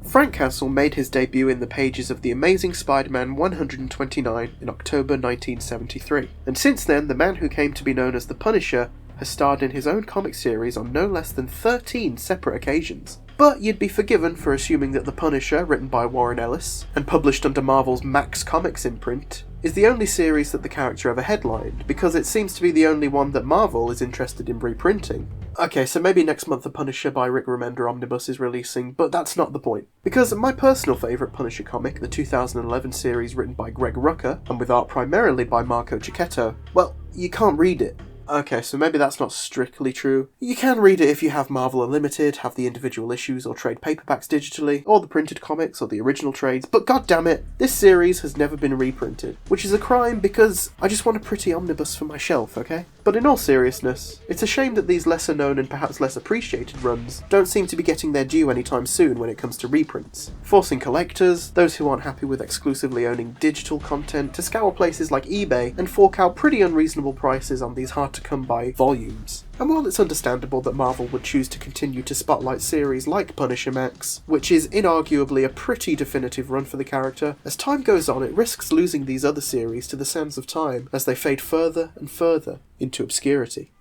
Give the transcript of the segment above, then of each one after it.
Frank Castle made his debut in the pages of The Amazing Spider-Man 129 in October 1973, and since then the man who came to be known as the Punisher has starred in his own comic series on no less than 13 separate occasions. But you'd be forgiven for assuming that The Punisher, written by Warren Ellis, and published under Marvel's Max Comics imprint, is the only series that the character ever headlined, because it seems to be the only one that Marvel is interested in reprinting. Okay, so maybe next month The Punisher by Rick Remender Omnibus is releasing, but that's not the point. Because my personal favourite Punisher comic, the 2011 series written by Greg Rucka, and with art primarily by Marco Cicchetto, well, you can't read it. Okay, so maybe that's not strictly true. You can read it if you have Marvel Unlimited, have the individual issues or trade paperbacks digitally, or the printed comics or the original trades, but goddammit, this series has never been reprinted, which is a crime because I just want a pretty omnibus for my shelf, okay? But in all seriousness, it's a shame that these lesser known and perhaps less appreciated runs don't seem to be getting their due anytime soon when it comes to reprints, forcing collectors, those who aren't happy with exclusively owning digital content, to scour places like eBay and fork out pretty unreasonable prices on these hard-to-come-by volumes. And while it's understandable that Marvel would choose to continue to spotlight series like Punisher Max, which is inarguably a pretty definitive run for the character, as time goes on it risks losing these other series to the sands of time as they fade further and further into obscurity.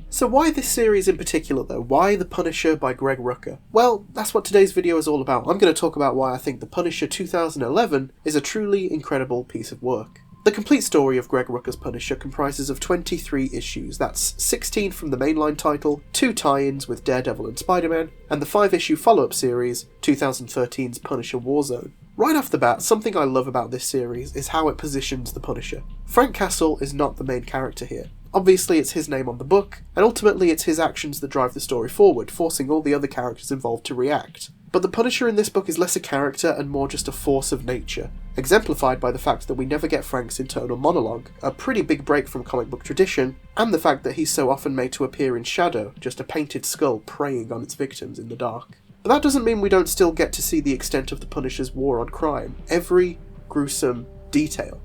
So why this series in particular though? Why The Punisher by Greg Rucka? Well, that's what today's video is all about. I'm going to talk about why I think The Punisher 2011 is a truly incredible piece of work. The complete story of Greg Rucka's Punisher comprises of 23 issues, that's 16 from the mainline title, 2 tie-ins with Daredevil and Spider-Man, and the 5-issue follow-up series, 2013's Punisher Warzone. Right off the bat, something I love about this series is how it positions the Punisher. Frank Castle is not the main character here. Obviously it's his name on the book, and ultimately it's his actions that drive the story forward, forcing all the other characters involved to react. But the Punisher in this book is less a character and more just a force of nature, exemplified by the fact that we never get Frank's internal monologue, a pretty big break from comic book tradition, and the fact that he's so often made to appear in shadow, just a painted skull preying on its victims in the dark. But that doesn't mean we don't still get to see the extent of the Punisher's war on crime, every gruesome detail.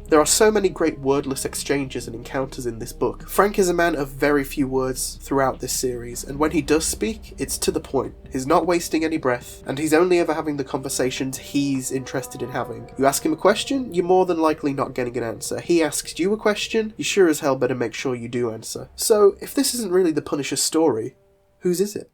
There are so many great wordless exchanges and encounters in this book. Frank is a man of very few words throughout this series, and when he does speak, it's to the point. He's not wasting any breath, and he's only ever having the conversations he's interested in having. You ask him a question, you're more than likely not getting an answer. He asks you a question, you sure as hell better make sure you do answer. So, if this isn't really the Punisher's story, whose is it?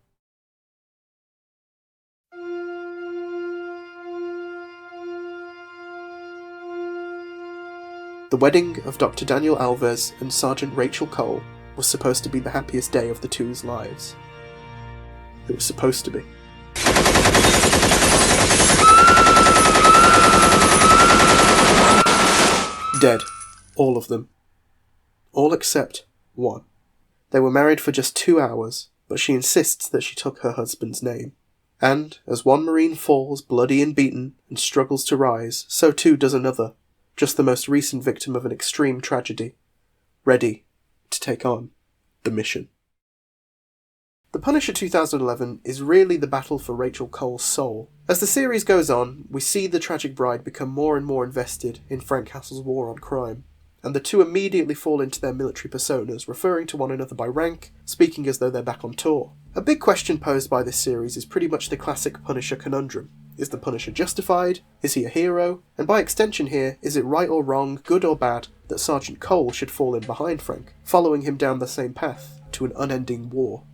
The wedding of Dr. Daniel Alves and Sergeant Rachel Cole was supposed to be the happiest day of the two's lives. It was supposed to be. Dead. All of them. All except one. They were married for just 2 hours, but she insists that she took her husband's name. And, as one Marine falls bloody and beaten and struggles to rise, so too does another. Just the most recent victim of an extreme tragedy, ready to take on the mission. The Punisher 2011 is really the battle for Rachel Cole's soul. As the series goes on, we see the tragic bride become more and more invested in Frank Castle's war on crime, and the two immediately fall into their military personas, referring to one another by rank, speaking as though they're back on tour. A big question posed by this series is pretty much the classic Punisher conundrum. Is the Punisher justified? Is he a hero? And by extension here, is it right or wrong, good or bad, that Sergeant Cole should fall in behind Frank, following him down the same path to an unending war?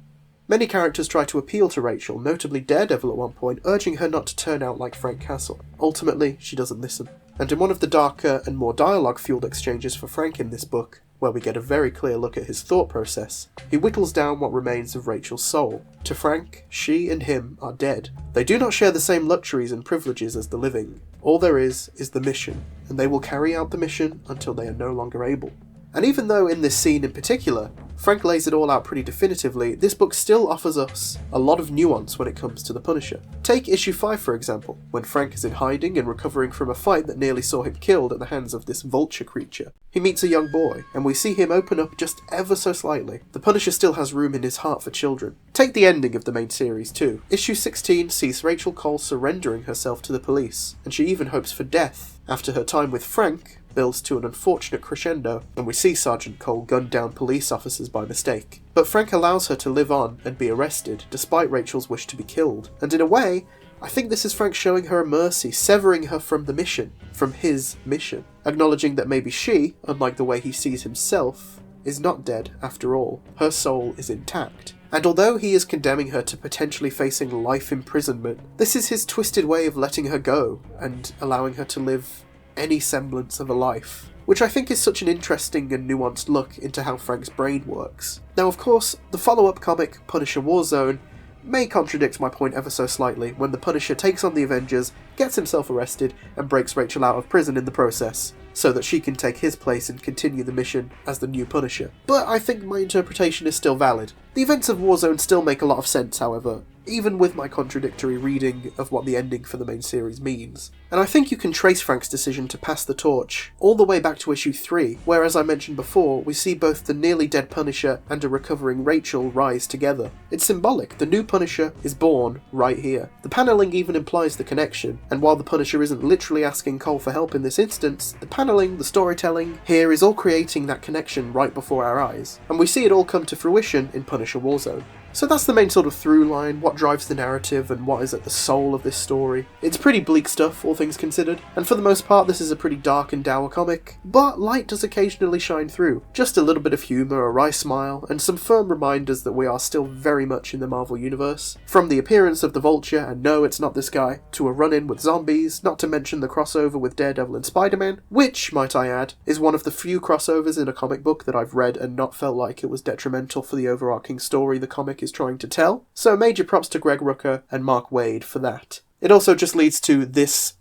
Many characters try to appeal to Rachel, notably Daredevil at one point, urging her not to turn out like Frank Castle. Ultimately, she doesn't listen. And in one of the darker and more dialogue-fueled exchanges for Frank in this book, where we get a very clear look at his thought process, he whittles down what remains of Rachel's soul. To Frank, she and him are dead. They do not share the same luxuries and privileges as the living. All there is the mission, and they will carry out the mission until they are no longer able. And even though in this scene in particular, Frank lays it all out pretty definitively, this book still offers us a lot of nuance when it comes to the Punisher. Take issue 5 for example, when Frank is in hiding and recovering from a fight that nearly saw him killed at the hands of this vulture creature. He meets a young boy, and we see him open up just ever so slightly. The Punisher still has room in his heart for children. Take the ending of the main series too. Issue 16 sees Rachel Cole surrendering herself to the police, and she even hopes for death after her time with Frank builds to an unfortunate crescendo, and we see Sergeant Cole gun down police officers by mistake. But Frank allows her to live on and be arrested, despite Rachel's wish to be killed. And in a way, I think this is Frank showing her a mercy, severing her from the mission, from his mission, acknowledging that maybe she, unlike the way he sees himself, is not dead after all. Her soul is intact. And although he is condemning her to potentially facing life imprisonment, this is his twisted way of letting her go and allowing her to live any semblance of a life, which I think is such an interesting and nuanced look into how Frank's brain works. Now, of course, the follow-up comic, Punisher Warzone, may contradict my point ever so slightly when the Punisher takes on the Avengers, gets himself arrested, and breaks Rachel out of prison in the process, so that she can take his place and continue the mission as the new Punisher. But I think my interpretation is still valid. The events of Warzone still make a lot of sense, however, even with my contradictory reading of what the ending for the main series means. And I think you can trace Frank's decision to pass the torch all the way back to issue 3, where, as I mentioned before, we see both the nearly dead Punisher and a recovering Rachel rise together. It's symbolic. The new Punisher is born right here. The panelling even implies the connection, and while the Punisher isn't literally asking Cole for help in this instance, the panelling, the storytelling here is all creating that connection right before our eyes, and we see it all come to fruition in Punisher Warzone. So that's the main sort of through line, what drives the narrative and what is at the soul of this story. It's pretty bleak stuff, all things considered, and for the most part this is a pretty dark and dour comic, but light does occasionally shine through. Just a little bit of humour, a wry smile, and some firm reminders that we are still very much in the Marvel Universe. From the appearance of the Vulture, and no, it's not this guy, to a run-in with zombies, not to mention the crossover with Daredevil and Spider-Man, which, might I add, is one of the few crossovers in a comic book that I've read and not felt like it was detrimental for the overarching story the comic is trying to tell, so major props to Greg Rucka and Mark Waid for that. It also just leads to this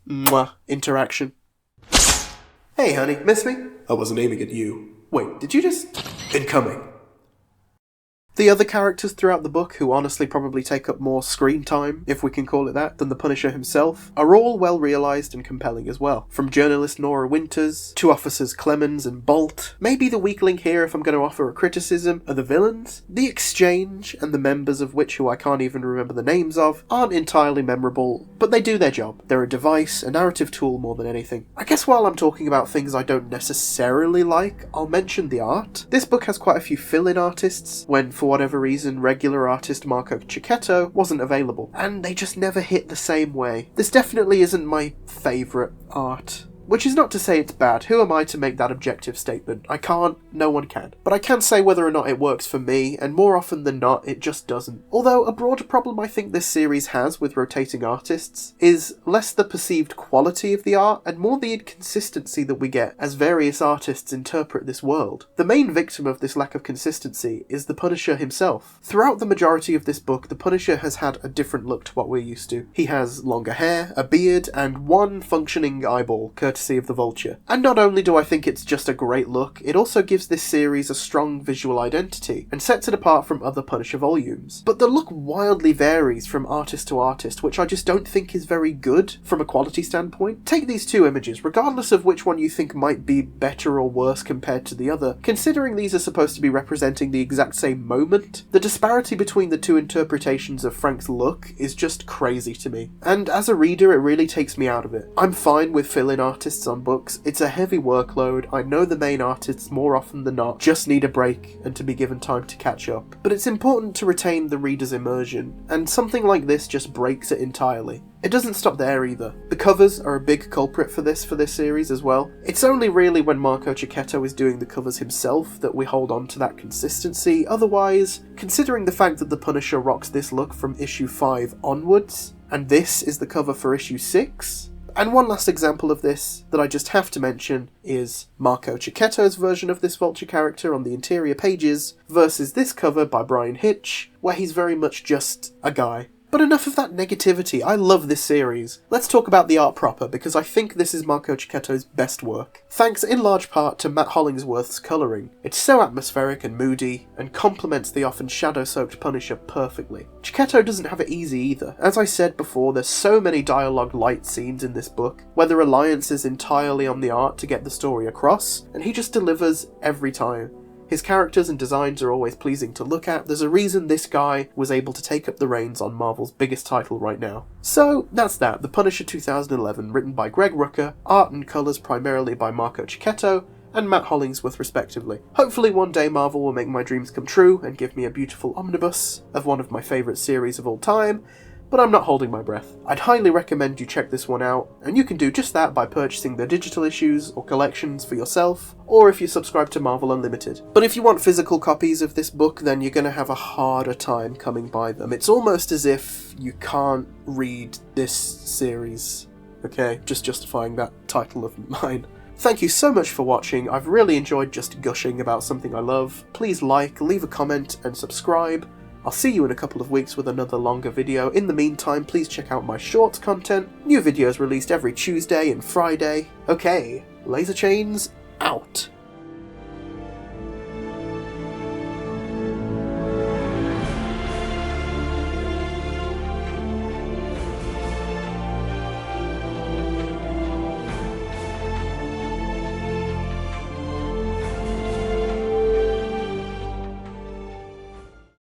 interaction. Hey honey, miss me? I wasn't aiming at you. Wait, did you just... Incoming. The other characters throughout the book, who honestly probably take up more screen time, if we can call it that, than the Punisher himself, are all well realised and compelling as well. From journalist Nora Winters, to officers Clemens and Bolt, maybe the weak link here, if I'm going to offer a criticism, are the villains. The Exchange, and the members of which, who I can't even remember the names of, aren't entirely memorable, but they do their job. They're a device, a narrative tool more than anything. I guess while I'm talking about things I don't necessarily like, I'll mention the art. This book has quite a few fill-in artists, when for whatever reason regular artist Marco Cicchetto wasn't available, and they just never hit the same way. This definitely isn't my favourite art. Which is not to say it's bad. Who am I to make that objective statement? I can't, no one can. But I can say whether or not it works for me, and more often than not, it just doesn't. Although, a broader problem I think this series has with rotating artists is less the perceived quality of the art, and more the inconsistency that we get as various artists interpret this world. The main victim of this lack of consistency is the Punisher himself. Throughout the majority of this book, the Punisher has had a different look to what we're used to. He has longer hair, a beard, and one functioning eyeball, courtesy of the Vulture. And not only do I think it's just a great look, it also gives this series a strong visual identity, and sets it apart from other Punisher volumes. But the look wildly varies from artist to artist, which I just don't think is very good from a quality standpoint. Take these two images, regardless of which one you think might be better or worse compared to the other, considering these are supposed to be representing the exact same moment, the disparity between the two interpretations of Frank's look is just crazy to me. And as a reader, it really takes me out of it. I'm fine with fill-in artists on books. It's a heavy workload. I know the main artists more often than not just need a break and to be given time to catch up. But it's important to retain the reader's immersion, and something like this just breaks it entirely. It doesn't stop there either. The covers are a big culprit for this series as well. It's only really when Marco Cicchetto is doing the covers himself that we hold on to that consistency. Otherwise, considering the fact that the Punisher rocks this look from issue 5 onwards, and this is the cover for issue 6, and one last example of this that I just have to mention is Marco Cicchetto's version of this Vulture character on the interior pages versus this cover by Brian Hitch, where he's very much just a guy. But enough of that negativity. I love this series. Let's talk about the art proper, because I think this is Marco Cicchetto's best work. Thanks in large part to Matt Hollingsworth's colouring. It's so atmospheric and moody, and complements the often shadow-soaked Punisher perfectly. Cicchetto doesn't have it easy either. As I said before, there's so many dialogue light scenes in this book, where the reliance is entirely on the art to get the story across, and he just delivers every time. His characters and designs are always pleasing to look at. There's a reason this guy was able to take up the reins on Marvel's biggest title right now. So that's that, The Punisher 2011, written by Greg Rucka, art and colours primarily by Marco Cicchetto, and Matt Hollingsworth respectively. Hopefully one day Marvel will make my dreams come true and give me a beautiful omnibus of one of my favourite series of all time, but I'm not holding my breath. I'd highly recommend you check this one out, and you can do just that by purchasing the digital issues or collections for yourself, or if you subscribe to Marvel Unlimited. But if you want physical copies of this book, then you're going to have a harder time coming by them. It's almost as if you can't read this series. Okay, just justifying that title of mine. Thank you so much for watching. I've really enjoyed just gushing about something I love. Please like, leave a comment, and subscribe. I'll see you in a couple of weeks with another longer video. In the meantime, please check out my shorts content. New videos released every Tuesday and Friday. Okay, Laser Chains out.